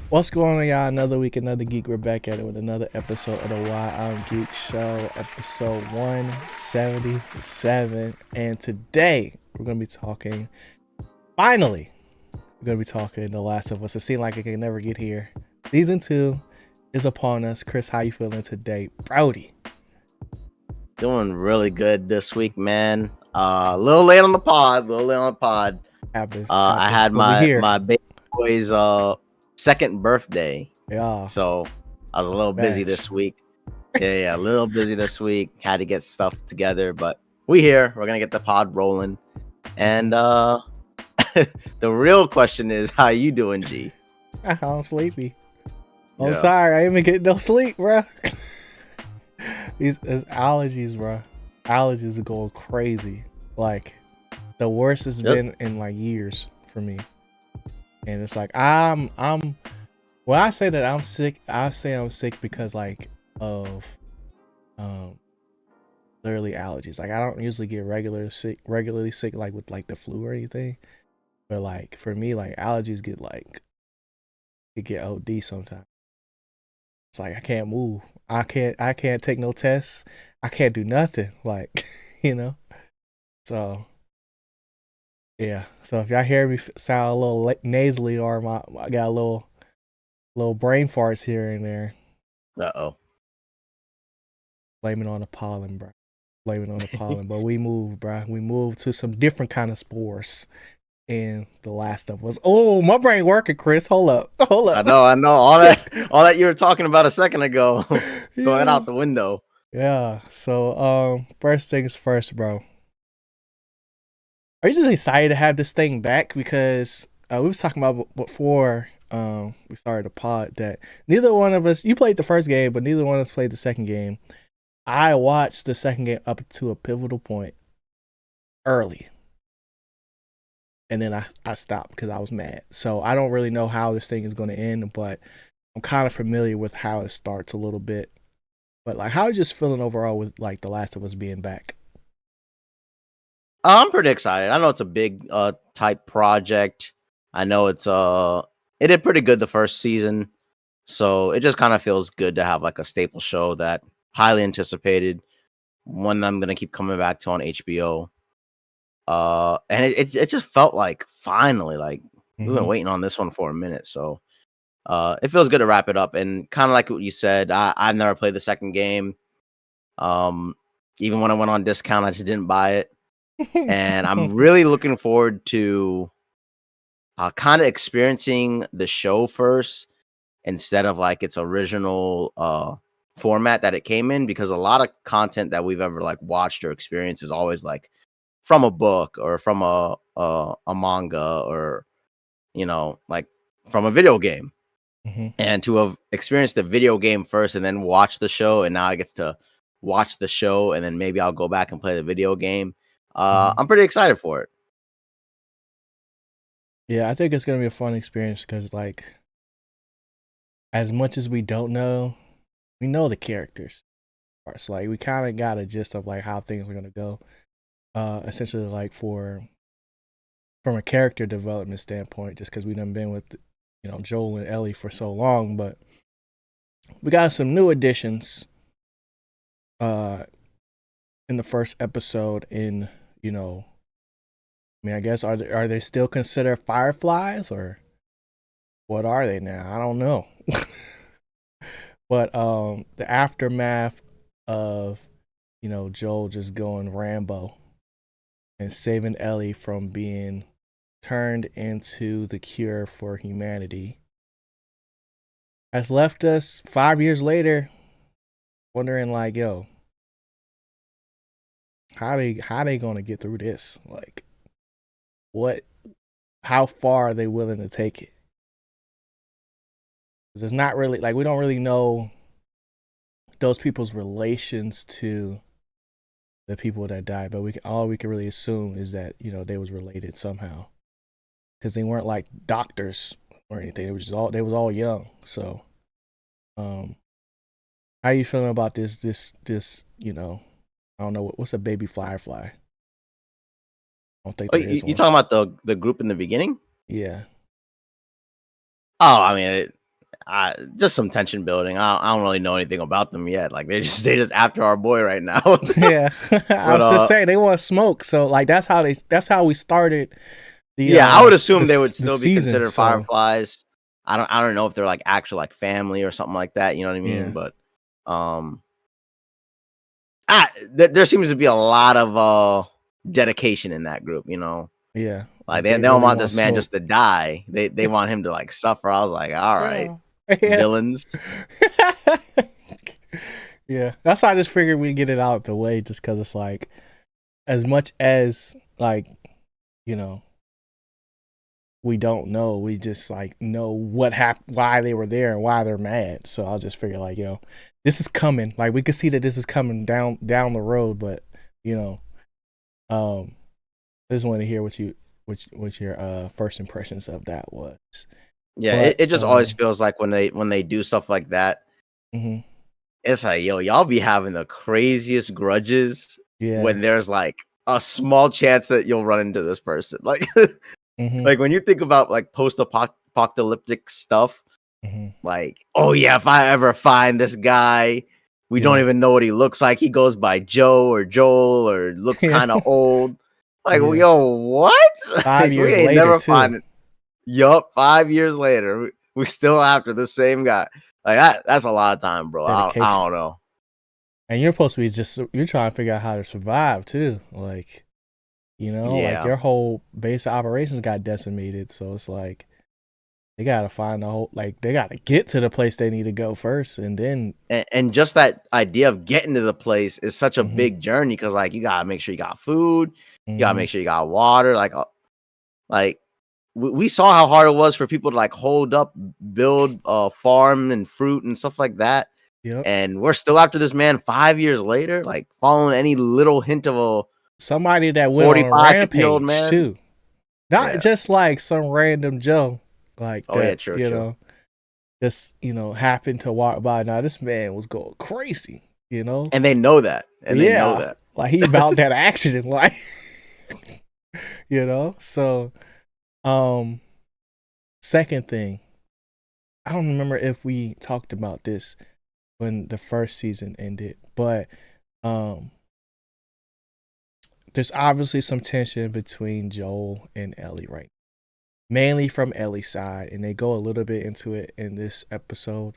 What's going on, y'all? Another week, another geek. We're back at it with another episode of the Why I'm Geek Show, episode 177. And today, we're going to be talking, finally, we're going to be talking The Last of Us. It seemed like it can never get here. Season 2 is upon us. Chris, how you feeling today? Brody. Doing really good this week, man. A little late on the pod. Happens, I happens. had But we here. my baby boy's second birthday, Yeah, so I was a little busy bash. this week. Yeah, a little busy this week. Had to get stuff together, but we here. We're gonna get the pod rolling. And the real question is, how you doing, G? I'm sleepy. I'm Yeah. sorry. I ain't been getting no sleep, bro. These allergies, bro. Allergies are going crazy. Like the worst it's Yep. been in like years for me. And it's like I'm when I say that I'm sick, I say I'm sick because like of um literally allergies. Like I don't usually get regularly sick like with like the flu or anything. But like for me, like allergies get like it get OD sometimes. It's like I can't move. I can't take no tests. I can't do nothing. Like, you know. So yeah. So if y'all hear me sound a little nasally or I got a little brain farts here and there, Uh-oh. blame it on the pollen, bro. Blame it on the pollen. But we moved, bro. We moved to some different kind of spores in The Last of Us. Oh, my brain working, Chris. Hold up. Hold I up. know. All that you were talking about a second ago. Throw it Yeah. out the window. Yeah. So first things first, bro. Are you just excited to have this thing back? Because we was talking about before we started the pod that neither one of us, you played the first game, but neither one of us played the second game. I watched the second game up to a pivotal point early. And then I stopped because I was mad. So I don't really know how this thing is going to end, but I'm kind of familiar with how it starts a little bit. But like, how are you just feeling overall with like The Last of Us being back? I'm pretty excited. I know it's a big type project. I know it did pretty good the first season. So it just kind of feels good to have like a staple show that highly anticipated, one that I'm gonna keep coming back to on HBO. And it just felt like finally, like we've been Mm-hmm. waiting on this one for a minute. So it feels good to wrap it up. And kind of like what you said, I've never played the second game. Um Even when I went on discount, I just didn't buy it. And I'm really looking forward to kind of experiencing the show first instead of like its original format that it came in, because a lot of content that we've ever like watched or experienced is always like from a book or from a manga, or like from a video game. Mm-hmm. And to have experienced the video game first and then watch the show, and now I get to watch the show and then maybe I'll go back and play the video game. Mm-hmm. I'm pretty excited for it. Yeah, I think it's gonna be a fun experience because like as much as we don't know, we know the characters. So like we kind of got a gist of like how things are gonna go. Essentially like from a character development standpoint, just because we done been with Joel and Ellie for so long, but we got some new additions uh in the first episode. I mean, I guess are they still considered fireflies or what are they now? I don't know. But the aftermath of Joel just going Rambo and saving Ellie from being turned into the cure for humanity has left us 5 years later wondering like, yo, how they gonna get through this? Like, what? How far are they willing to take it? Because it's not really like we don't really know those people's relations to the people that died, but all we can really assume is that they was related somehow because they weren't like doctors or anything. They was all young. So, um, how you feeling about this? I don't know what's a baby firefly. I don't think Oh, there you, is you one. talking about the group in the beginning? Yeah. Oh, I mean, just some tension building. I don't really know anything about them yet. Like they just after our boy right now. Yeah, I But was just saying they want smoke, so like that's how we started yeah, I would assume they would the still be season. considered So fireflies. I don't know if they're like actual like family or something like that. You know what I mean? yeah, But um, there seems to be a lot of dedication in that group. You know, yeah, like like they they don't really want want this man smoke. just to die. They want him to like suffer. I was like, all right, Yeah, yeah. villains. Yeah, that's why I just figured we'd get it out the way, just because it's like, as much as like, you know, we don't know, we just like know what happened, why they were there, and why they're mad. So I'll just figure like, this is coming. Like we could see that this is coming down the road, but you know, I just want to hear what your first impressions of that was. Yeah, But it just always feels like when they do stuff like that, mm-hmm. it's like, yo, y'all be having the craziest grudges Yeah. when there's like a small chance that you'll run into this person. Like Mm-hmm. like when you think about like post-apocalyptic stuff, Mm-hmm. like, oh yeah, if I ever find this guy, we don't Yeah. even know what he looks like. He goes by Joe or Joel or looks Yeah. kind of old. Like, Yeah. yo, what? 5 Like, we years ain't later never too. find. Yup, 5 years later, we still after the same guy. Like that's a lot of time, bro. I Dedication. don't know. And you're supposed to be you're trying to figure out how to survive too. Like, like Yeah. your whole base of operations got decimated. So it's like they gotta find they gotta get to the place they need to go first, and then And just that idea of getting to the place is such a mm-hmm. big journey because like you gotta make sure you got food, you gotta Mm-hmm. make sure you got water. Like we saw how hard it was for people to like hold up, build a farm and fruit and stuff like that. Yep. And we're still after this man 5 years later, like following any little hint of a Somebody that went on a 45, 50-year-old rampage man. too. Not Yeah. just like some random Joe like Oh yeah, that, true. just, happened to walk by. Now this man was going crazy, And they know that. And they know Yeah. that. Like he about that action in life. So second thing, I don't remember if we talked about this when the first season ended, but there's obviously some tension between Joel and Ellie right now. Mainly from Ellie's side, and they go a little bit into it in this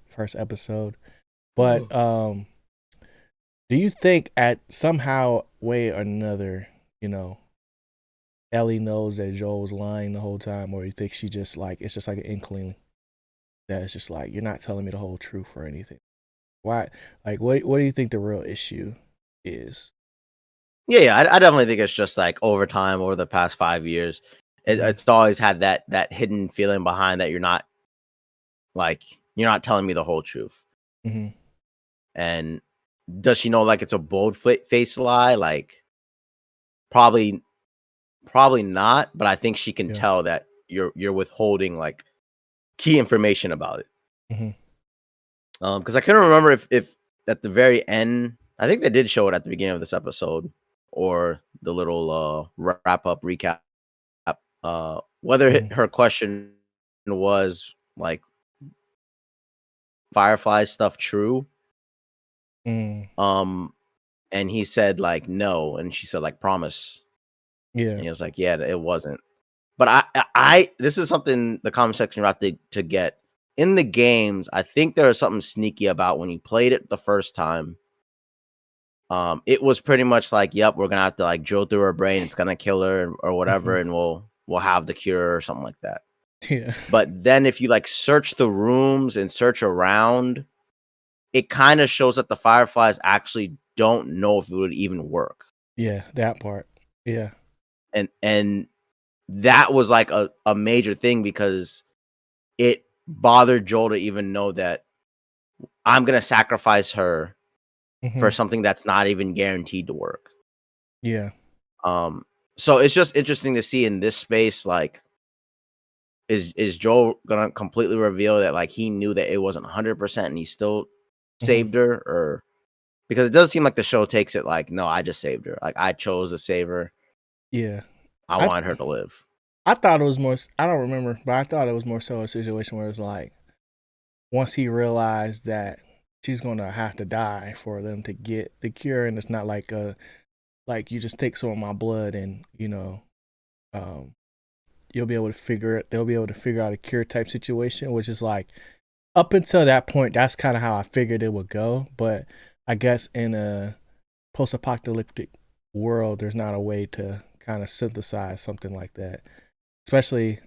first episode. But do you think at somehow way or another, Ellie knows that Joel was lying the whole time, or you think she just like it's just like an inkling that it's just like you're not telling me the whole truth or anything? Why? Like, what do you think the real issue is? Yeah, I definitely think it's just like over time, over the past 5 years, Mm-hmm. it's always had that hidden feeling behind that you're not telling me the whole truth. Mm-hmm. And does she know like it's a bold face lie? Like probably not, but I think she can Yeah. tell that you're withholding like key information about it. Mm-hmm. Because I couldn't remember if at the very end, I think they did show it at the beginning of this episode or the little wrap up recap. Whether Mm-hmm. her question was like Firefly stuff true. Mm. And he said like no, and she said like promise, Yeah. and he was like yeah, it wasn't. But I this is something the comment section have to get in the games. I think there was something sneaky about when you played it the first time. It was pretty much like, yep, we're gonna have to like drill through her brain, it's gonna kill her or whatever, Mm-hmm. and we'll have the cure or something like that. Yeah. But then if you like search the rooms and search around, it kind of shows that the Fireflies actually don't know if it would even work. Yeah, that part. Yeah. And that was like a major thing because it bothered Joel to even know that I'm gonna sacrifice her Mm-hmm. for something that's not even guaranteed to work. Yeah. So it's just interesting to see in this space, like, is Joel gonna completely reveal that like he knew that it wasn't 100% and he still Mm-hmm. saved her, or because it does seem like the show takes it like, no, I just saved her, like I chose to save her, Yeah. I I wanted her to live. I thought it was more. I don't remember, but I thought it was more so a situation where it's like once he realized that she's gonna have to die for them to get the cure, and it's not like like you just take some of my blood and um you'll be able to figure it. They'll be able to figure out a cure type situation, which is like up until that point, that's kind of how I figured it would go. But I guess in a post-apocalyptic world, there's not a way to kind of synthesize something like that, especially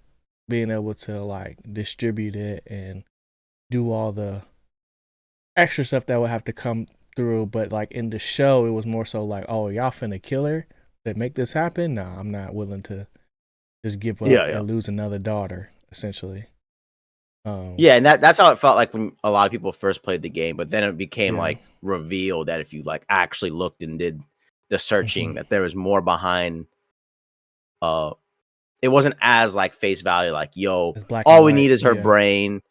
being able to like distribute it and do all the extra stuff that would have to come through. But like in the show, it was more so like, oh, y'all finna kill her that make this happen. No, I'm not willing to just give up Yeah, yeah. and lose another daughter, essentially. Yeah, and that's how it felt like when a lot of people first played the game, but then it became Yeah. like revealed that if you like actually looked and did the searching, Mm-hmm. that there was more behind. It wasn't as like face value, like yo, It's black and all we white. need is her Yeah. brain,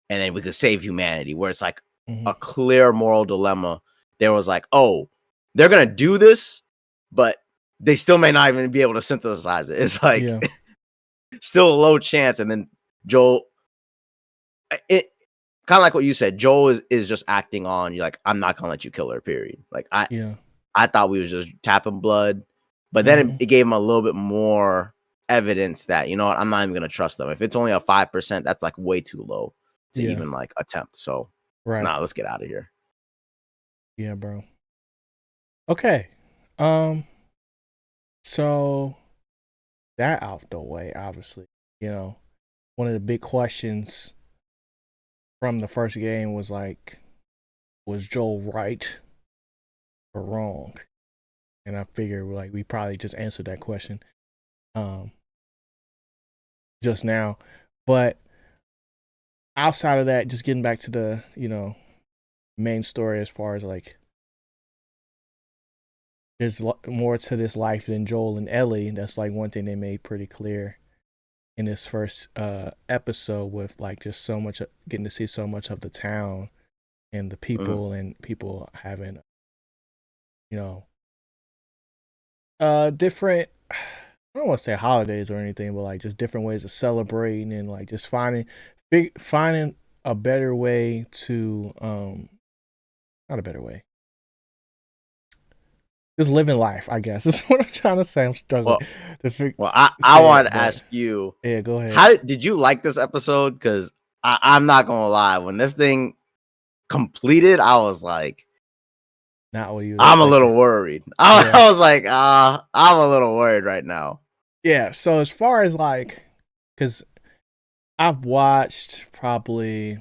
and then we could save humanity. Where it's like Mm-hmm. a clear moral dilemma. There was like, oh, they're gonna do this, but they still may not even be able to synthesize it. It's like Yeah. still a low chance, and then Joel. It kind of like what you said. Joel is just acting on you. Like I'm not gonna let you kill her. Period. Like Yeah. I thought we was just tapping blood, but then Mm-hmm. it gave him a little bit more evidence that you know what, I'm not even gonna trust them. If it's only a 5%, that's like way too low to Yeah. even like attempt. So Right. nah, let's get out of here. Yeah, bro. Okay. Um. So that out the way, obviously. One of the big questions from the first game was like, was Joel right or wrong? And I figured like we probably just answered that question um just now. But outside of that, just getting back to the, main story as far as like there's more to this life than Joel and Ellie. That's like one thing they made pretty clear in this first episode with like just so much getting to see so much of the town and the Mhm. people and people having you know different I don't want to say holidays or anything, but like just different ways of celebrating and like just finding a better way to not a better way, just living life, I guess. That's what I'm trying to say. I'm struggling Well, to I say want it, to but ask you, yeah, go ahead. how did you like this episode? Because I'm not gonna lie, when this thing completed, I was like, Not what you I'm a expected. little worried. Yeah. I was like, I'm a little worried right now. Yeah. So as far as like, because I've watched probably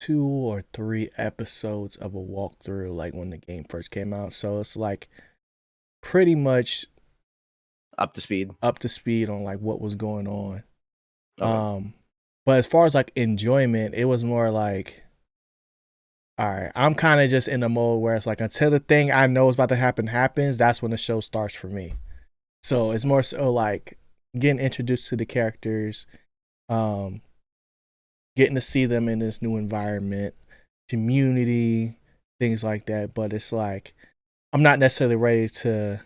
2 or 3 episodes of a walkthrough, like when the game first came out. So it's like pretty much Up to speed. up to speed on like what was going on. Okay. But as far as like enjoyment, it was more like, all right, I'm kind of just in a mode where it's like until the thing I know is about to happen happens, that's when the show starts for me. So it's more so like getting introduced to the characters, um, getting to see them in this new environment, community, things like that. But it's like I'm not necessarily ready to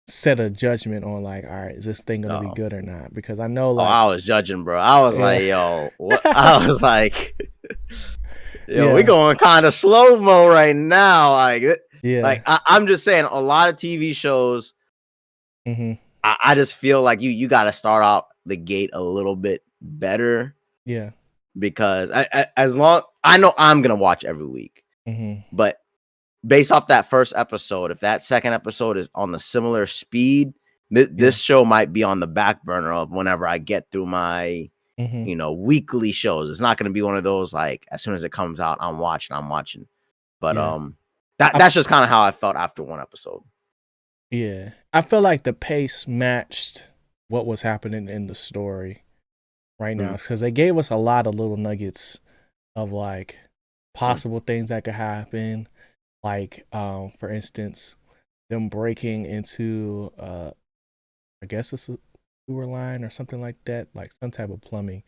set a judgment on like, all right, is this thing gonna be Oh, good or not? Because I know oh, I like, was judging, bro. I was yeah, like, yo, what? I was like, yo, we yeah, going kind of slow mo right now. yeah, I'm just saying, a lot of TV shows, mm-hmm, I just feel like you got to start out the gate a little bit better yeah, because as long I know I'm gonna watch every week, mm-hmm, but based off that first episode, if that second episode is on the similar speed, yeah, this show might be on the back burner of whenever I get through my, mm-hmm. weekly shows. It's not going to be one of those like as soon as it comes out, I'm watching. But Yeah. that's just kind of how I felt after one episode. Yeah. I feel like the pace matched what was happening in the story right now Mhm. because they gave us a lot of little nuggets of like possible things that could happen. Like, for instance, them breaking into I guess it's a sewer line or something like that, like some type of plumbing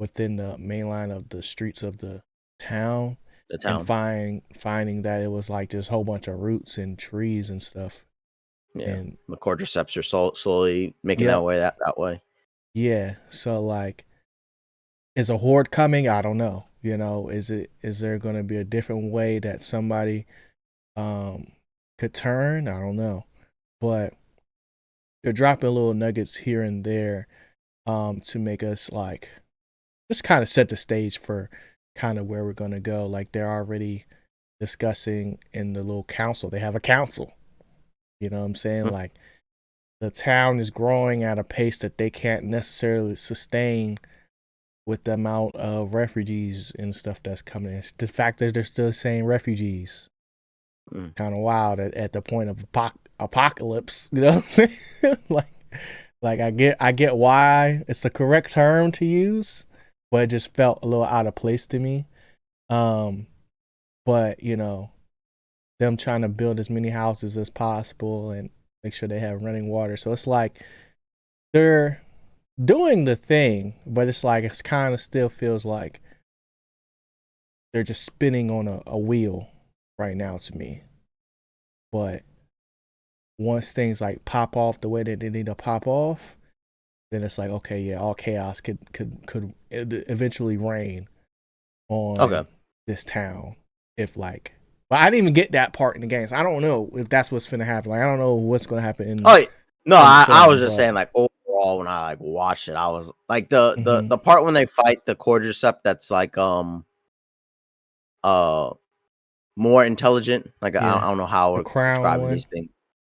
within the main line of the streets of the town The and town, finding that it was like just a whole bunch of roots and trees and stuff. yeah, And the quadriceps are slowly making yep, that way that way. yeah. So like is a horde coming? I don't know. Is there going to be a different way that somebody could turn? I don't know. But they're dropping little nuggets here and there to make us like just kind of set the stage for kind of where we're going to go. Like they're already discussing in the little council. They have a council. You know what I'm saying? Like the town is growing at a pace that they can't necessarily sustain with the amount of refugees and stuff that's coming in. It's the fact that they're still saying refugees. Kind of wild at the point of apocalypse. You know what I'm saying? like I get why it's the correct term to use, but it just felt a little out of place to me. But them trying to build as many houses as possible and make sure they have running water. So it's like they're doing the thing, but it's like it's kind of still feels like they're just spinning on a wheel right now to me. But once things like pop off the way that they need to pop off, then it's like, okay, yeah, all chaos could eventually reign on this town. If like, but I didn't even get that part in the game, so I don't know if that's what's gonna happen. Like, I don't know what's gonna happen in. Oh no, I film, was just saying like overall when I like watched it, I was like the part when they fight the Cordyceps that's like more intelligent. Like I don't know how the we're crown describing one, these things.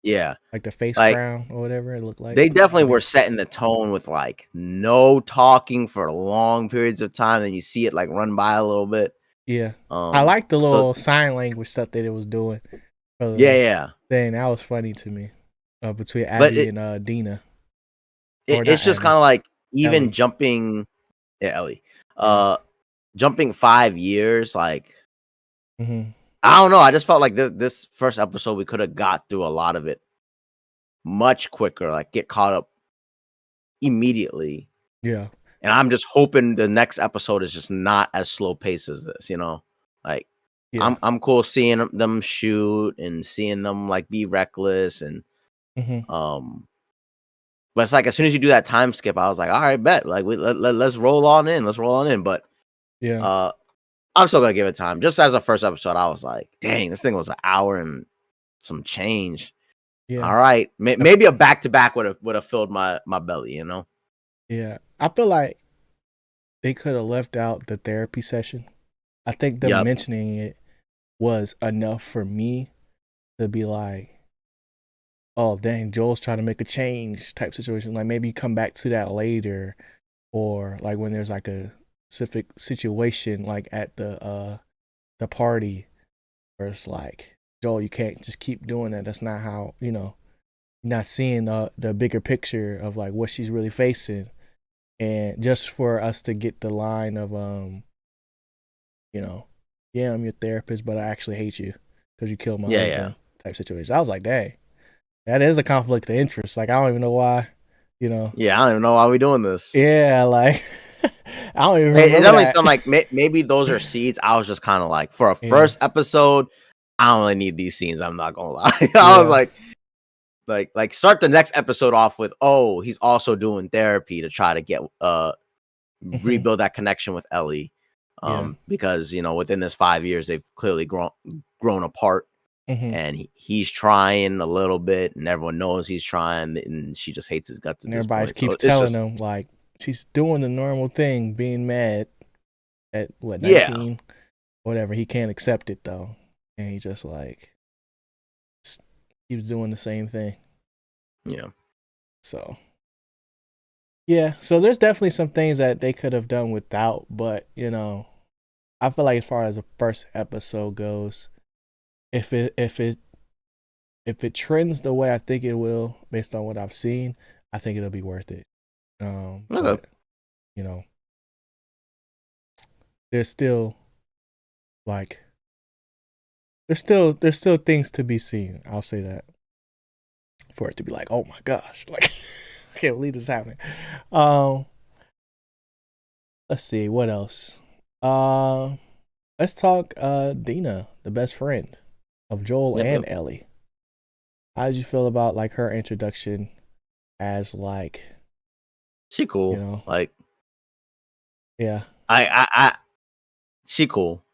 Yeah, like the face like crown or whatever it looked like. they definitely were setting the tone with like no talking for long periods of time, and you see it like run by a little bit. Yeah, I like the So little sign language stuff that it was doing. yeah. Thing that was funny to me. Between But Abby and Dina, or not it's just kind Abby, of like even Ellie. jumping, yeah, Ellie, Yeah. jumping 5 years, like Mm-hmm. I don't know. I just felt like this first episode we could have got through a lot of it much quicker, like get caught up immediately. Yeah. And I'm just hoping the next episode is just not as slow paced as this, Like Yeah. I'm cool seeing them shoot and seeing them like be reckless and Mm-hmm. but it's like as soon as you do that time skip, I was like, all right, bet. Like let's roll on in. Let's roll on in. But Yeah. I'm still gonna give it time. Just as a first episode, I was like, dang, this thing was an hour and some change. Yeah. All right. Maybe a back to back would have filled my belly, Yeah. I feel like they could have left out the therapy session. I think them Yep. mentioning it was enough for me to be like, oh dang, Joel's trying to make a change type situation. Like maybe you come back to that later, or like when there's like a specific situation like at the party where it's like, Joel, you can't just keep doing that. That's not how, you're not seeing the bigger picture of like what she's really facing. And just for us to get the line of yeah, I'm your therapist, but I actually hate you because you killed my husband type situation. I was like, dang, that is a conflict of interest. Like I don't even know why, Yeah, I don't even know why we doing this. Yeah, like I don't even It remember definitely that. sound like maybe those are seeds. I was just kind of like, for a first episode, I don't really need these scenes. I'm not gonna lie. I was like start the next episode off with, oh, he's also doing therapy to try to get rebuild that connection with Ellie. Because within this 5 years they've clearly grown apart, and he's trying a little bit, and everyone knows he's trying, and she just hates his guts at And this everybody point. keeps So it's telling just him like she's doing the normal thing, being mad at what, yeah, 19, whatever. He can't accept it though, and he just like keeps doing the same thing. yeah. So yeah, so there's definitely some things that they could have done without, but I feel like as far as the first episode goes, if it trends the way I think it will, based on what I've seen, I think it'll be worth it. But there's still like there's still things to be seen. I'll say that, for it to be like, oh my gosh, like I can't believe this is happening. Let's see what else. Let's talk Dina, the best friend of Joel and Ellie. How did you feel about like her introduction as like she cool? Like Yeah. She cool.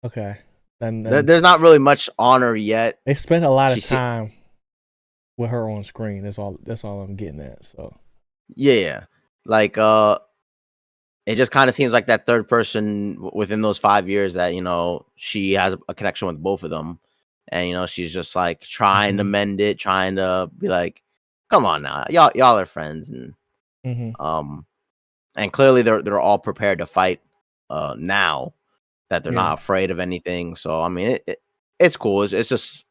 Okay. And There's not really much on her yet. they spent a lot of She time with her on screen. That's all I'm getting at. So yeah. Like it just kind of seems like that third person within those 5 years that, she has a connection with both of them. And, she's just like trying to Mhm. mend it, trying to be like, come on now, y'all are friends. Mhm. Um, and clearly they're all prepared to fight now that they're Yeah. not afraid of anything. So, I mean, it's cool. It's just,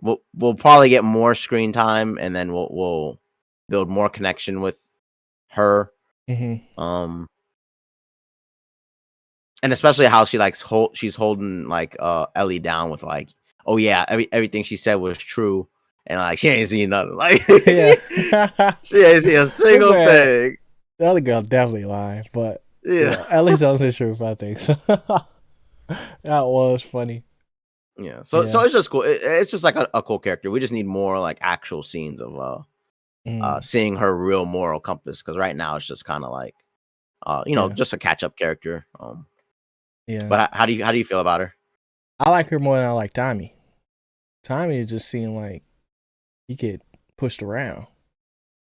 we'll probably get more screen time and then we'll build more connection with her. Mhm. Um, And especially how she she's holding like Ellie down with like, oh yeah, everything she said was true, and like she ain't seen nothing. Like Yeah. she ain't seen a What's single that? thing. The other girl definitely lying, but Yeah, yeah, at least telling the truth, I think. So that was funny. yeah. So Yeah. it's just cool. It's just like a cool character. We just need more like actual scenes of Mm, seeing her real moral compass, because right now it's just kind of like yeah. just a catch up character. Yeah. But how do you feel about her? I like her more than I like Tommy. Tommy just seemed like he get pushed around.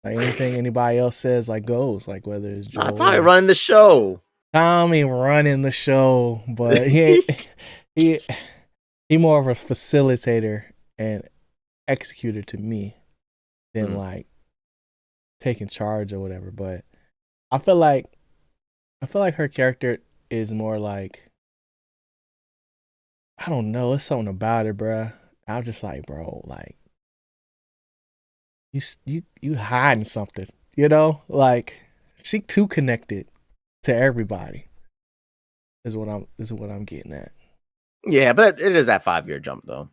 Like anything anybody else says, like goes. Like whether it's Nah, Joel Ty or running the show. Tommy running the show, but he ain't, he he more of a facilitator and executor to me than Mm. like taking charge or whatever. But I feel like her character is more like, I don't know, it's something about her, bruh. I'm just like, bro, like you hiding something, like she too connected to everybody. Is what I'm getting at. Yeah, but it is that 5 year jump though.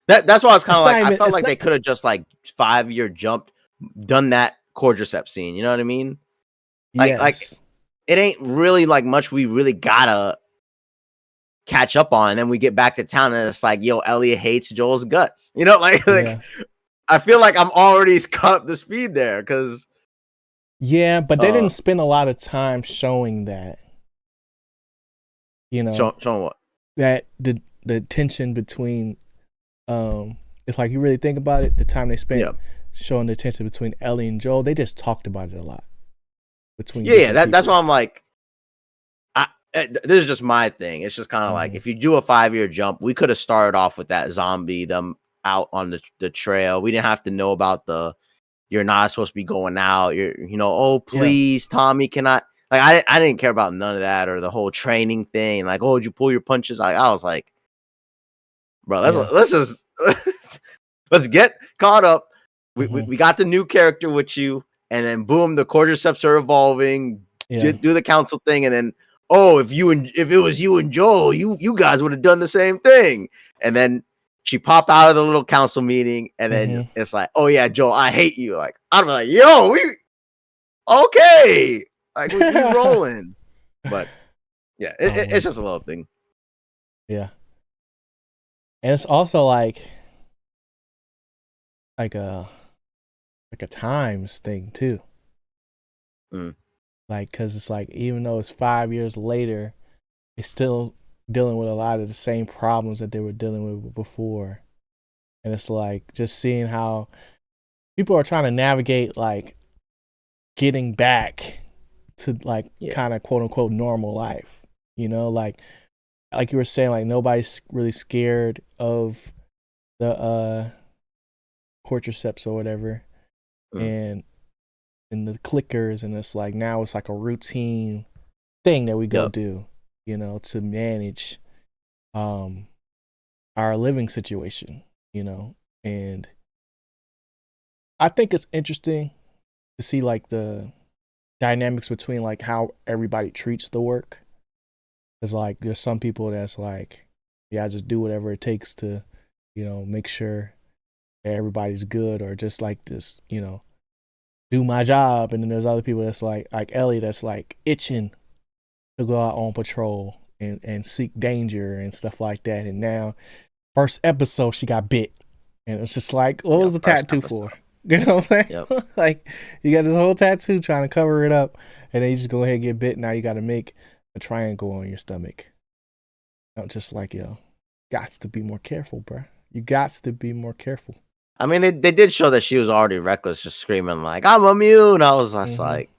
That's why I was kind It's of not like, I even. felt It's like not. they could have just like 5 year jumped, done that quadricep scene. You know what I mean? Like Yes. it ain't really like much we really gotta catch up on. And then we get back to town and it's like, yo, Elliot hates Joel's guts. Like Yeah. I feel like I'm already caught up to speed there because Yeah, but they uh didn't spend a lot of time showing that. You know showing what? that the tension between it's like you really think about it. The time they spent Yeah. showing the tension between Ellie and Joel, they just talked about it a lot between Yeah, different that's people. why I'm like, this is just my thing. It's just kind of like Mm-hmm. if you do a 5 year jump, we could have started off with that zombie, them out on the trail. We didn't have to know about you're not supposed to be going out. Oh Yeah. please, Tommy, can like I didn't care about none of that or the whole training thing. Like, oh, did you pull your punches? Like, I was like, bro, Yeah. let's just let's get caught up. We, we Mm-hmm. we got the new character with you, and then boom, the quadriceps are evolving. Yeah. Do the council thing, and then oh, if it was you and Joel, you guys would have done the same thing. And then she pop out of the little council meeting, and then Mm-hmm. it's like, oh yeah, Joel, I hate you. Like I'm like, yo, we okay, like we rolling. But yeah, it's um. just a little thing. Yeah. And it's also like a times thing too. Mm. Like, cause it's like even though it's 5 years later, it's still dealing with a lot of the same problems that they were dealing with before. And it's like just seeing how people are trying to navigate like getting back to like Yeah, kind of quote unquote normal life. Like you were saying, like nobody's really scared of the cordyceps or whatever, mm. and the clickers, and it's like now it's like a routine thing that we go Yep. do, to manage um our living situation, and I think it's interesting to see like the dynamics between like how everybody treats the work. It's like there's some people that's like, yeah, I just do whatever it takes to, make sure that everybody's good, or just like this, do my job. And then there's other people that's like Ellie, that's like itching to go out on patrol and seek danger and stuff like that. And now, first episode, she got bit, and it's just like, what was Yep. the First tattoo episode. for? You know what I'm Yep. saying? Like, you got this whole tattoo trying to cover it up, and then you just go ahead and get bit. Now you got to make a triangle on your stomach. I'm just like, yo, got to be more careful, bro. You got to be more careful. I mean, they did show that she was already reckless, just screaming like, "I'm immune." I was just like,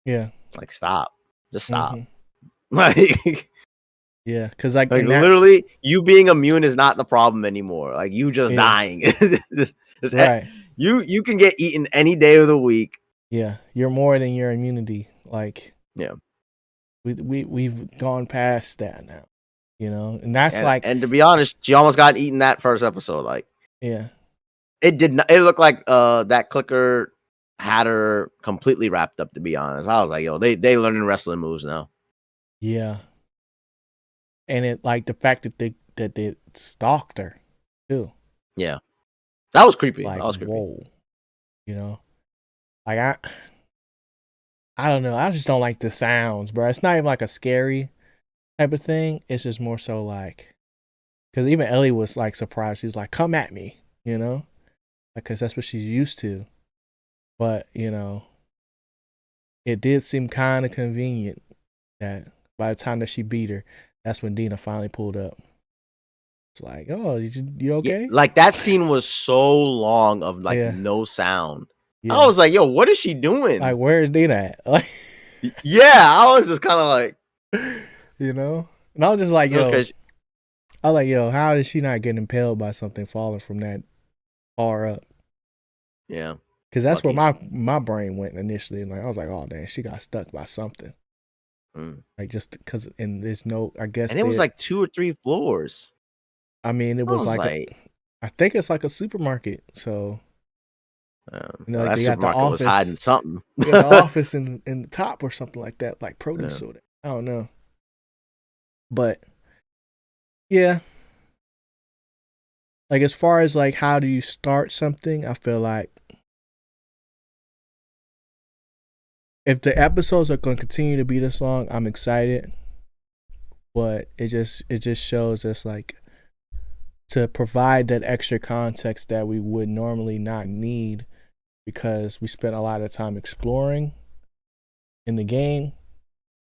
yeah, stop, just stop. Like, yeah, because like literally, you being immune is not the problem anymore. Like you just dying. Right. You can get eaten any day of the week. Yeah, you're more than your immunity. Like, yeah, we've gone past that now. And that's and to be honest, she almost got eaten that first episode. Like, yeah, it did not. It looked like that clicker had her completely wrapped up. To be honest, I was like, yo, they learning wrestling moves now. Yeah, and it like the fact that they stalked her too. Yeah, that was creepy. Like, that was creepy. Whoa, like I don't know. I just don't like the sounds, bro. It's not even like a scary type of thing. It's just more so like, because even Ellie was like surprised. She was like, "Come at me," because that's what she's used to. But it did seem kind of convenient that by the time that she beat her, that's when Dina finally pulled up. It's like, oh, you okay? Yeah, like that scene was so long of like no sound. Yeah. I was like, yo, what is she doing? Like, where is Dina at? Like, yeah, I was just kind of like, and I was just like, yo, I was like, yo, how is she not getting impaled by something falling from that far up? Yeah, because that's where my brain went initially. Like, I was like, oh dang, she got stuck by something. Like, just because, and there's no, I guess, and it was like 2 or 3 floors. I mean, it was like I think it's like a supermarket. So that supermarket was hiding something. The office in the top or something like that, like produce or whatever. I don't know. But yeah, like as far as like how do you start something, I feel like if the episodes are going to continue to be this long, I'm excited. But it just shows us like to provide that extra context that we would normally not need because we spent a lot of time exploring in the game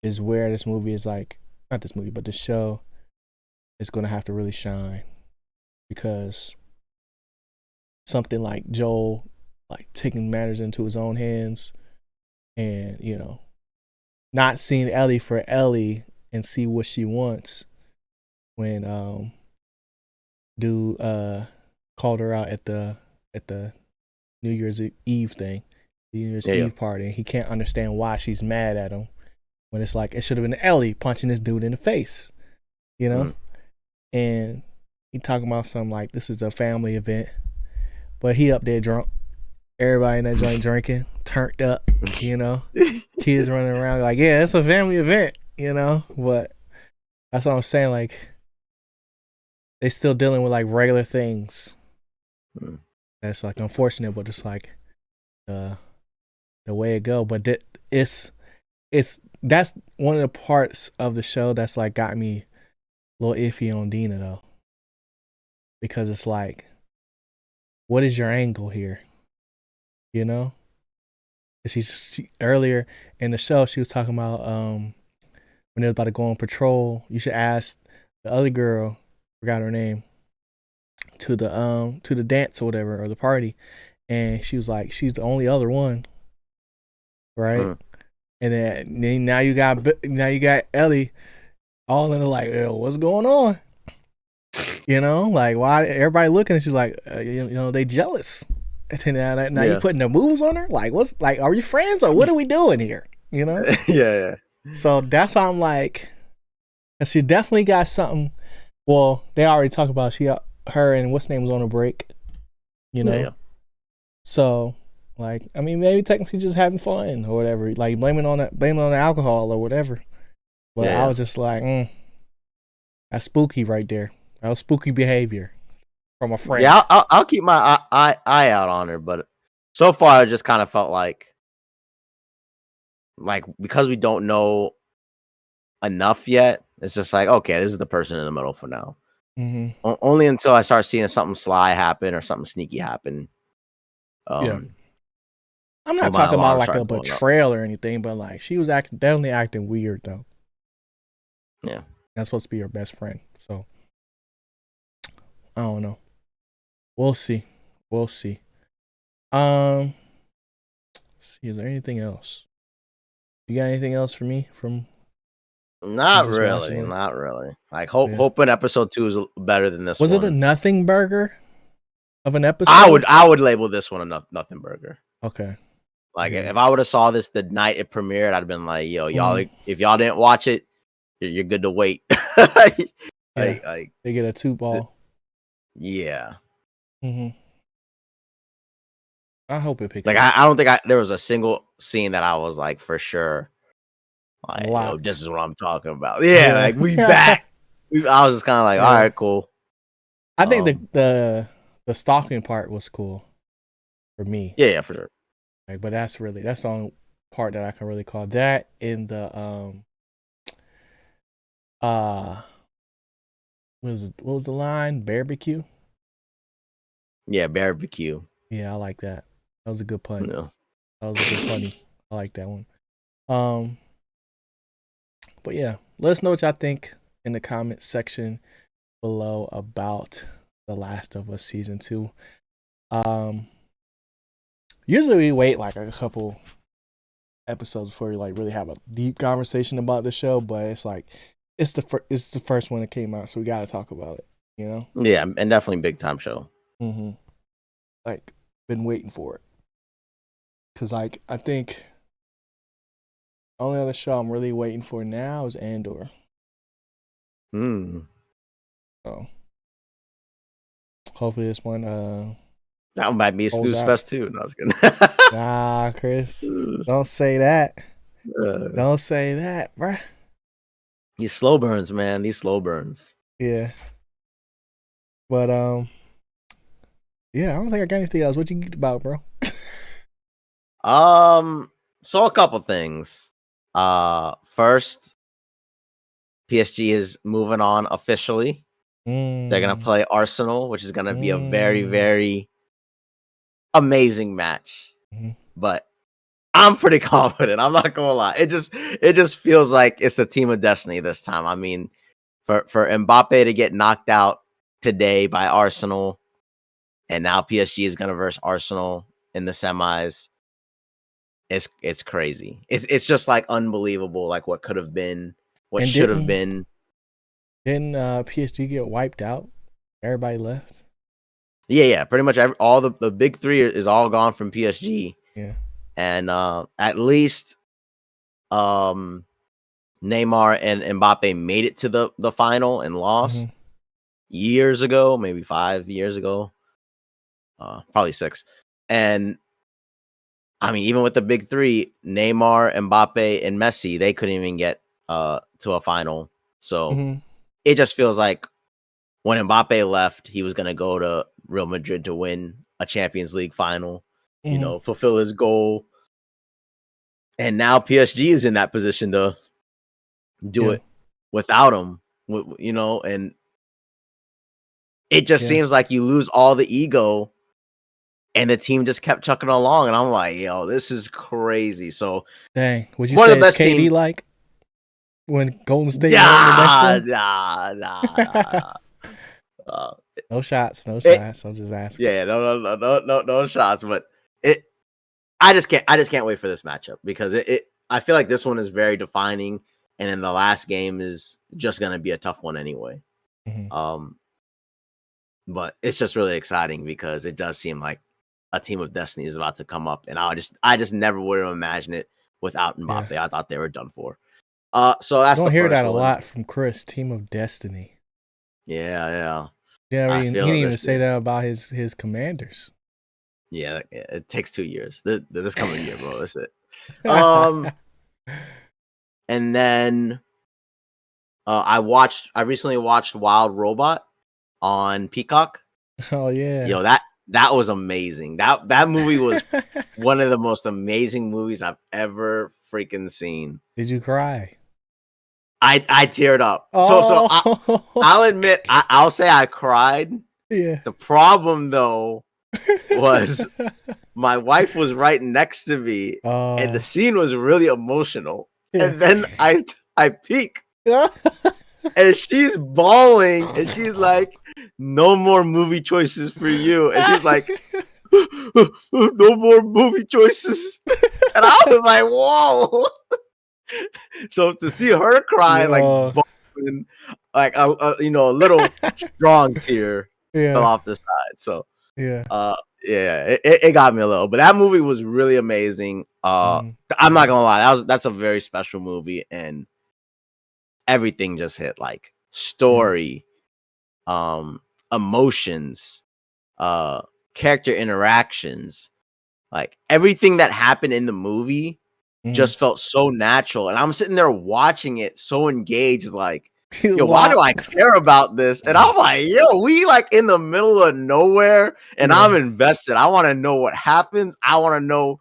is where this movie is like, not this movie, but the show is going to have to really shine because something like Joel like taking matters into his own hands and not seeing Ellie for Ellie and see what she wants when dude called her out at the New Year's Eve thing, the New Year's Eve party, and he can't understand why she's mad at him when it's like it should have been Ellie punching this dude in the face, and he talking about something like this is a family event, but he up there drunk, everybody in that joint drinking, turned up, kids running around like, yeah, it's a family event, but that's what I'm saying, like they still dealing with like regular things. That's like unfortunate, but it's like the way it go. But it's that's one of the parts of the show that's like got me a little iffy on Dina though, because it's like, what is your angle here? She earlier in the show she was talking about when they was about to go on patrol. You should ask the other girl, forgot her name, to the dance or whatever, or the party, and she was like, she's the only other one, right? And then now you got Ellie all in the like, what's going on? Like why everybody looking, and she's like, they jealous. And now you putting the moves on her, like what's like, are we friends or what are we doing here? Yeah. So that's why I'm like, she definitely got something. Well, they already talked about her and what's name was on a break, So, like, I mean, maybe technically just having fun or whatever, like blaming on the alcohol or whatever. But I was just like, that's spooky right there. That was spooky behavior from a friend. Yeah, I'll keep my eye out on her, but so far I just kind of felt like because we don't know enough yet, it's just like, okay, this is the person in the middle for now. Only until I start seeing something sly happen or something sneaky happen. I'm not when my talking about alarm like a started going up. betrayal or anything, but like she was definitely acting weird though. Yeah. That's supposed to be her best friend. So I don't know. We'll see. We'll see. Let's see, is there anything else? You got anything else for me from Not just watching really. it? Not really. Like Yeah. hoping episode 2 is better than this Was it a one. nothing burger of an episode? I would label this one a nothing burger. Okay. Like Yeah. if I would have saw this the night it premiered, I'd have been like, yo, y'all, if y'all didn't watch it, you're good to wait. Yeah. like They get a 2-ball. Yeah. I hope it picks Like up. I don't think there was a single scene that I was like for sure like, yo, this is what I'm talking about. Yeah, like we back. I was just kind of like, all right, cool. I think the stalking part was cool for me. Yeah, for sure. Like, but that's the only part that I can really call that in the what was the line? Barbecue? Yeah, barbecue. Yeah, I like that. That was a good pun. No. That was a good funny. I like that one. But yeah, let us know what y'all think in the comment section below about The Last of Us season 2. Usually we wait like a couple episodes before we like really have a deep conversation about the show, but it's like it's the first one that came out, so we got to talk about it, you know? Yeah, and definitely big time show. Like been waiting for it. Cause like I think the only other show I'm really waiting for now is Andor. So hopefully this one that one might be a snooze fest too. No, I was kidding. Nah, Chris. Don't say that. Don't say that, bruh. These slow burns, man. These slow burns. Yeah. But yeah, I don't think I got anything else. What you geeked about, bro? So a couple things. First, PSG is moving on officially. They're gonna play Arsenal, which is gonna be a very, very amazing match. But I'm pretty confident. I'm not gonna lie. It just feels like it's a team of destiny this time. I mean, for Mbappe to get knocked out today by Arsenal, and now PSG is gonna verse Arsenal in the semis. It's crazy. It's just like unbelievable, like what could have been, what should have been. Didn't PSG get wiped out? Everybody left. Yeah. Pretty much all the big three is all gone from PSG. Yeah. And at least Neymar and Mbappe made it to the final and lost years ago, maybe 5 years ago. Probably 6. And I mean, even with the big three, Neymar, Mbappe, and Messi, they couldn't even get to a final. So it just feels like when Mbappe left, he was going to go to Real Madrid to win a Champions League final, you know, fulfill his goal. And now PSG is in that position to do it without him, you know, and it just seems like you lose all the ego and the team just kept chucking along. And I'm like, yo, this is crazy. So, dang, would you say the best KD teams like when Golden State won the next one? No shots. I'm just asking. Yeah, no shots. But I just can't wait for this matchup because I feel like this one is very defining, and then the last game is just gonna be a tough one anyway. But it's just really exciting because it does seem like a team of destiny is about to come up, and I just never would have imagined it without Mbappe. I thought they were done for. So that's you don't the hear first that one. a lot from Chris. Team of destiny. Yeah. Yeah, he didn't even say that about his commanders. Yeah, it takes 2 years. This coming year, bro. That's it. And then I recently watched Wild Robot on Peacock. Oh yeah. Yo, that was amazing. That movie was one of the most amazing movies I've ever freaking seen. Did you cry? I teared up. So I'll admit I'll say I cried. Yeah. The problem though was my wife was right next to me, and the scene was really emotional. Yeah. And then I peek, and she's bawling, and she's like, "No more movie choices for you." And she's like, "No more movie choices." And I was like, "Whoa!" So to see her cry, like, Yeah. bawling, like a little strong tear fell Yeah. off the side. So Yeah. yeah, it got me a little, but that movie was really amazing. I'm not gonna lie, that's a very special movie, and everything just hit, like Yeah. story, emotions, uh, character interactions, like everything that happened in the movie just felt so natural, and I'm sitting there watching it so engaged, like, yo, why do I care about this? And I'm like, yo, we like in the middle of nowhere, and I'm Yeah. invested. I want to know what happens. I want to know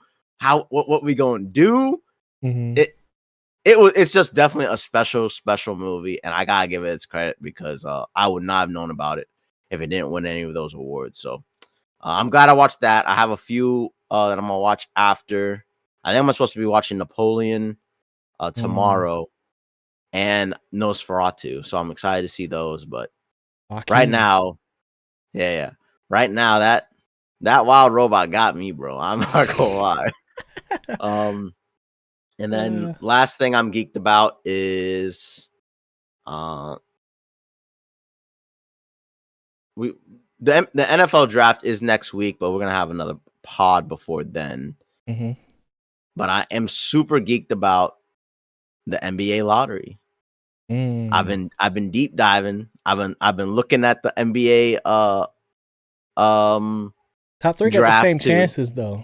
what we gonna do. It's just definitely a special movie, and I gotta give it its credit because I would not have known about it if it didn't win any of those awards. So I'm glad I watched that. I have a few that I'm gonna watch after. I think I'm supposed to be watching Napoleon tomorrow and Nosferatu, so I'm excited to see those. But right now, yeah, right now that wild robot got me, bro. I'm not gonna lie. And then last thing I'm geeked about is uh we the NFL draft is next week, but we're gonna have another pod before then. But I am super geeked about the NBA lottery. I've been deep diving. I've been looking at the NBA Top 3 got the draft same too. chances though.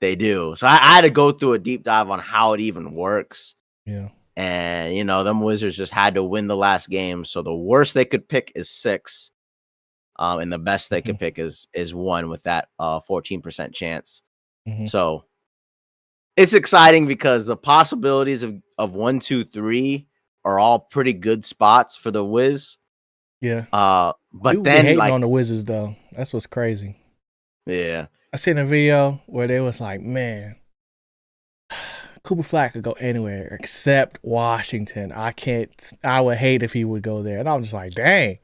They do. So I had to go through a deep dive on how it even works. Yeah. And them Wizards just had to win the last game. So the worst they could pick is 6. And the best they could pick is 1 with that 14% chance. So it's exciting because the possibilities of 1, 2, 3 are all pretty good spots for the Wiz. Yeah. But People be then hating like on the Wizards though. That's what's crazy. yeah. I seen a video where they was like, man, Cooper Flag could go anywhere except Washington. I would hate if he would go there. And I'm just like, dang,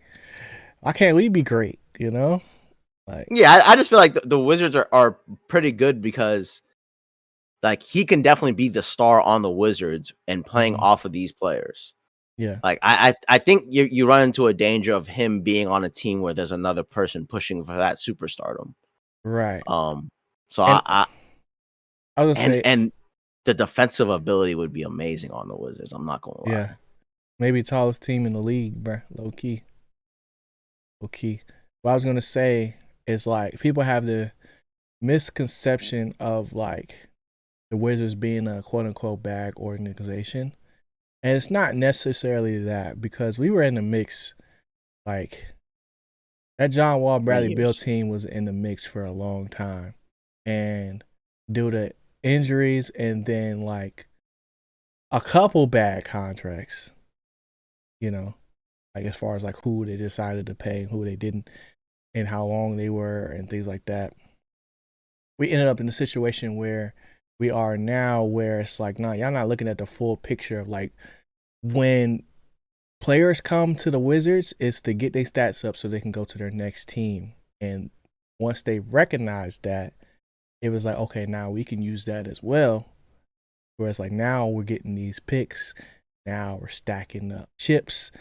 why can't we be great? You know? Like, yeah, I just feel like the Wizards are pretty good because like he can definitely be the star on the Wizards and playing off of these players. yeah. Like I think you run into a danger of him being on a team where there's another person pushing for that superstardom. Right. So And I was gonna say, and the defensive ability would be amazing on the Wizards. I'm not gonna lie. yeah, maybe tallest team in the league, bro. Low key. What I was gonna say is like people have the misconception of like the Wizards being a quote unquote bad organization. And it's not necessarily that because we were in the mix. Like that John Wall Bradley Beal team was in the mix for a long time. And due to injuries and then like a couple bad contracts, like as far as like who they decided to pay and who they didn't and how long they were and things like that. We ended up in a situation where we are now where it's like, nah, y'all not looking at the full picture of like when players come to the Wizards, it's to get their stats up so they can go to their next team. And once they recognize that, it was like, okay, now we can use that as well. Whereas like now we're getting these picks, now we're stacking up chips,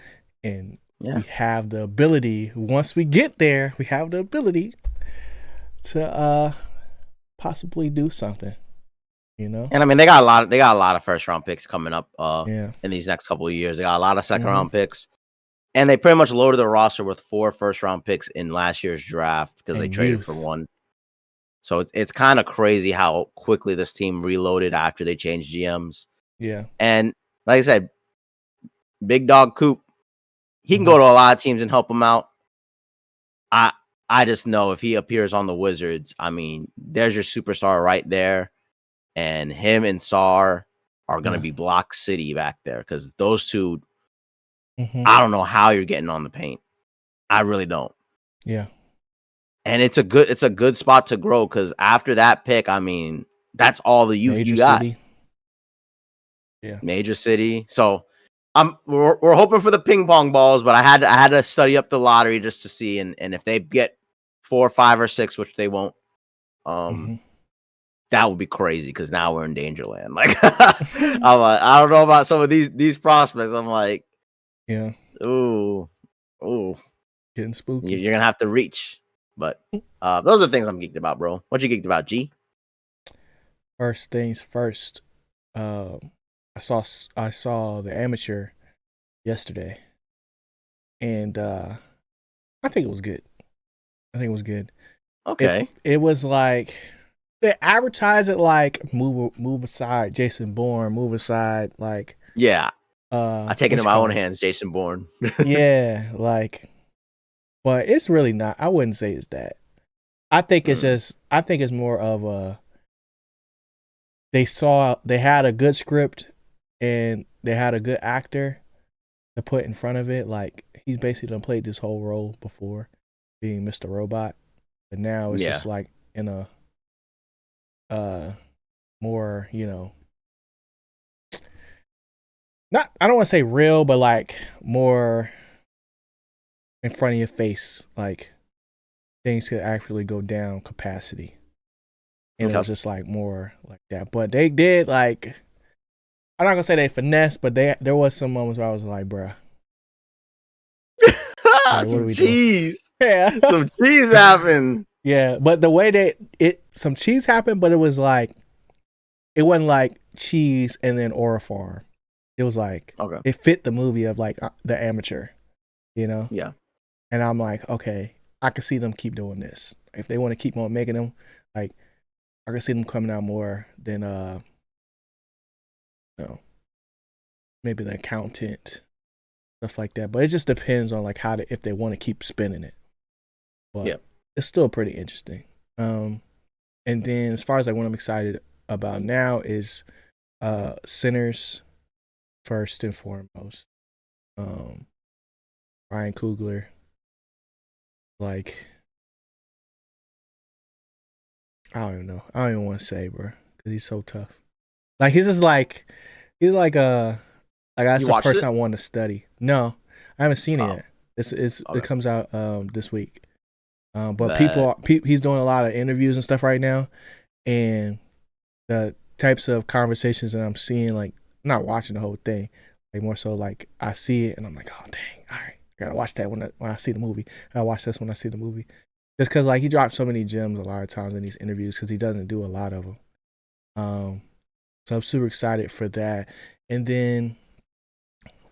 and we have the ability, once we get there, we have the ability to possibly do something. And I mean they got a lot of first round picks coming up in these next couple of years. They got a lot of second round picks. And they pretty much loaded the roster with 4 first round picks in last year's draft because they traded for 1. So it's kind of crazy how quickly this team reloaded after they changed GMs. Yeah. And like I said, Big Dog Coop, he can go to a lot of teams and help them out. I just know if he appears on the Wizards, I mean, there's your superstar right there. And him and Sar are going to be Block City back there because those two, I don't know how you're getting on the paint. I really don't. Yeah. And it's a good spot to grow because after that pick, I mean, that's all the youth Major you got. city. Yeah. Major city. So we're hoping for the ping pong balls, but I had to study up the lottery just to see, and if they get 4, 5, or 6, which they won't, Mm-hmm. that would be crazy because now we're in danger land. Like, I'm like, I don't know about some of these prospects. I'm like, Yeah. ooh, Getting spooky. you're gonna have to reach. But those are the things I'm geeked about, bro. What you geeked about, G? First things first. I saw the amateur yesterday, and I think it was good. I think it was good. Okay. It was like they advertise it like move aside, Jason Bourne, move aside, like Yeah, I take it what in you my own call it? hands, Jason Bourne. Yeah, like, but it's really not. I wouldn't say it's that. I think it's just. I think it's more of a. They had a good script, and they had a good actor to put in front of it. Like he's basically done played this whole role before, being Mr. Robot, but now it's Yeah. just like in a more, not, I don't want to say real, but like more in front of your face, like things could actually go down capacity, and it Okay. was just like more like that. But they did like, I'm not gonna say they finesse, but there was some moments where I was like, bruh, like what are Some we doing? cheese. Yeah. Some cheese happened. Yeah, but the way some cheese happened, but it was like, it wasn't like cheese and then Aura Farm. It was like, Okay. it fit the movie of like the amateur, you know? Yeah. And I'm like, okay, I can see them keep doing this. If they want to keep on making them, like, I can see them coming out more than, maybe the accountant, stuff like that. But it just depends on like if they want to keep spinning it. But Yeah. it's still pretty interesting. And then as far as like what I'm excited about now is Sinners first and foremost. Ryan Coogler, like, I don't even know. I don't even want to say, bro, because he's so tough. Like he's like You that's a watched person it? I want to study. No, I haven't seen it Oh, yet. It okay. comes out this week. But But he's doing a lot of interviews and stuff right now, and the types of conversations that I'm seeing, like, I'm not watching the whole thing, like more so like I see it and I'm like, oh dang, all right, I gotta watch that when I see the movie. I gotta watch this when I see the movie, just because like he drops so many gems a lot of times in these interviews because he doesn't do a lot of them. So I'm super excited for that. And then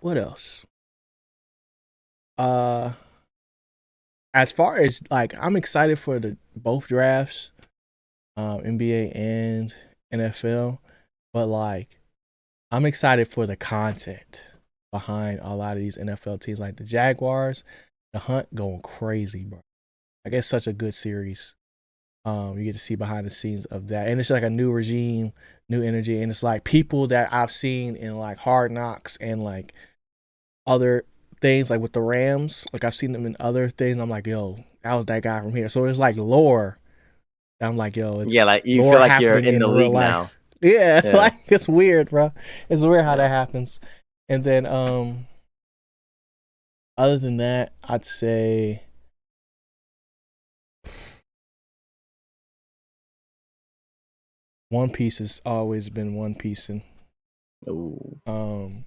what else? Uh, as far as like, I'm excited for the both drafts, NBA and NFL, but like I'm excited for the content behind a lot of these NFL teams, like the Jaguars, the Hunt going crazy, bro. Like it's such a good series. You get to see behind the scenes of that, and it's like a new regime, new energy, and it's like people that I've seen in like Hard Knocks and like other things, like with the Rams. Like I've seen them in other things. And I'm like, yo, that was that guy from here. So it's like lore. I'm like, yo, it's yeah, like you lore feel like you're happening in in the real league now. life. Yeah, Yeah. like it's weird, bro. It's weird how Yeah. that happens. And then other than that, I'd say One Piece has always been One Piece, and Ooh. um,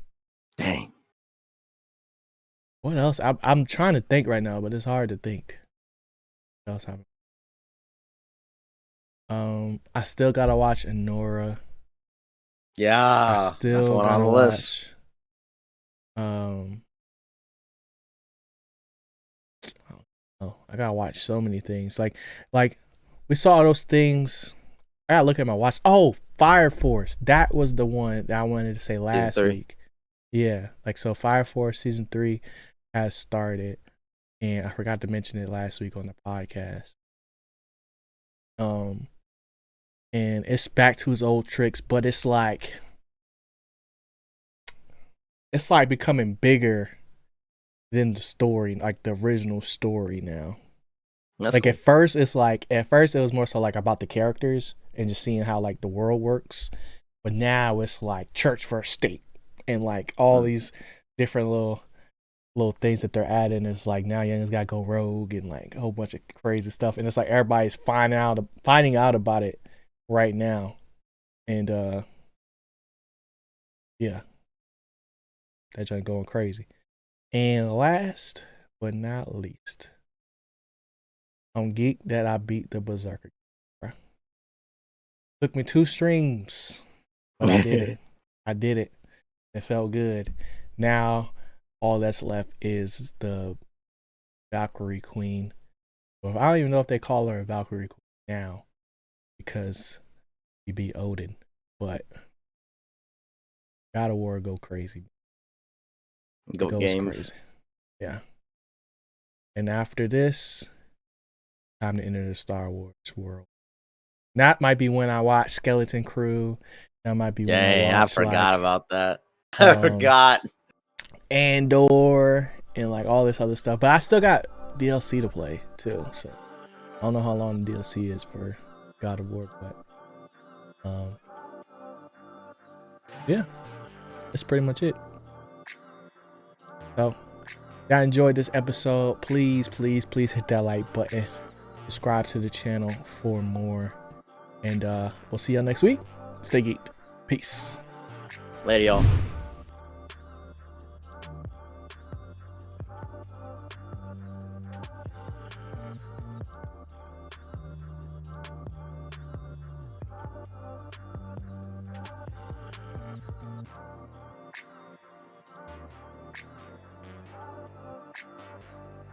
Dang. what else? I'm trying to think right now, but it's hard to think. What else happened? I still gotta watch Enora. I Yeah, that's still one on gotta the list. watch. Um, oh, I gotta watch so many things. Like we saw those things. I gotta look at my watch. Oh, Fire Force. That was the one that I wanted to say Season last 3. week. Yeah, like so Fire Force season 3 has started, and I forgot to mention it last week on the podcast. Um, and it's back to his old tricks, but it's like becoming bigger than the story, like the original story now. That's Like cool. at first it was more so like about the characters and just seeing how like the world works. But now it's like church versus state and like all Mm. these different little things that they're adding. It's like now youngins gotta go rogue and like a whole bunch of crazy stuff. And it's like everybody's finding out about it right now. And yeah, that joint going crazy. And last but not least, I'm geeked that I beat the Berserker. Took me 2 streams, but I did it. I did it. It felt good. Now all that's left is the Valkyrie Queen. Well, I don't even know if they call her a Valkyrie Queen now because you beat Odin. But God of War go crazy. It Goat goes games. crazy. Yeah. And after this, time to enter the Star Wars world. That might be when I watch Skeleton Crew. That might be when I Dang, I watch forgot like about that. I um forgot. Andor and like all this other stuff. But I still got DLC to play too. So I don't know how long the DLC is for God of War, but yeah, that's pretty much it. So if y'all enjoyed this episode, please hit that like button. Subscribe to the channel for more. And we'll see y'all next week. Stay geeked. Peace. Later, y'all.